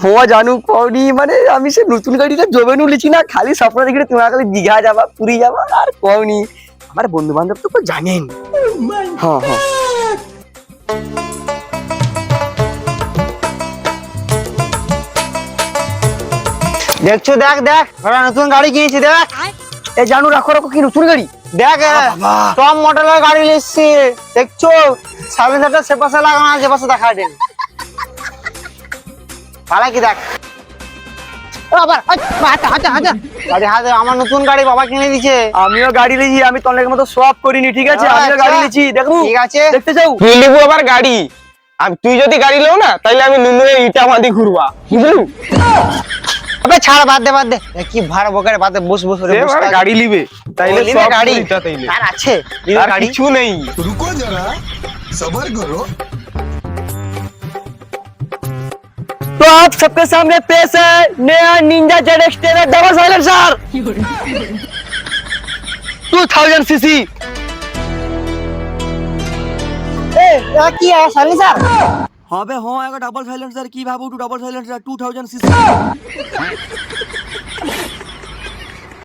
হওয়া জানু কওনি মানে আমি সে নতুন গাড়িটা জমে নুলেছি না, খালি স্বপ্ন দেখি তোমার খালি দীঘা যাবা পুরী যাবা আর কওনি। আমার বন্ধু বান্ধব তো জানেন। হ্যাঁ হ্যাঁ দেখছো, দেখ দেখ ওরা নতুন গাড়ি কিনেছি, দেখ। এ জানু রাখো রাখো কি নতুন গাড়ি? দেখ বাবা। টপ মডেলের গাড়ি নিচ্ছি, দেখছো সাইলেন্সারটা সে পাশে লাগানো আছে, পাশে দেখা দেন ভালো কি দেখ। ও আবার আচ্ছা আচ্ছা আচ্ছা গাড়ি হাতে আমার নতুন গাড়ি বাবা কিনে দিয়েছে। আমিও গাড়ি লিছি, আমি তোর মতো সব করিনি, ঠিক আছে? আমিও আচ্ছা। গাড়ি লিছি, দেখবো? ঠিক আছে। দেখতে যাও? তুই লিবু আবার গাড়ি, আর তুই যদি গাড়ি লেও না তাইলে আমি নুনুয়ে ইটা মাদি ঘুরবা, বুঝলু? আবে ছাড়, বাদ দে বাদ দে। এ কি ভাড়া বকারে, বাদ দে, বস বস রে, বস। এবার গাড়ি লিবে তাইলে লিবে সব গাড়ি ইটা তাইলে আর আছে লিবে আর গাড়ি। কিছু নেই। रुको जरा सबर करो। तो आप सबके सामने पेश है नया Ninja ZX 10 double silencer 2000 CC. এ কি আছে সাইলেন্সার? হবে হ্যাঁ একটা ডাবল সাইলেন্সার, কি ভাবো? Double silencer 2000 CC.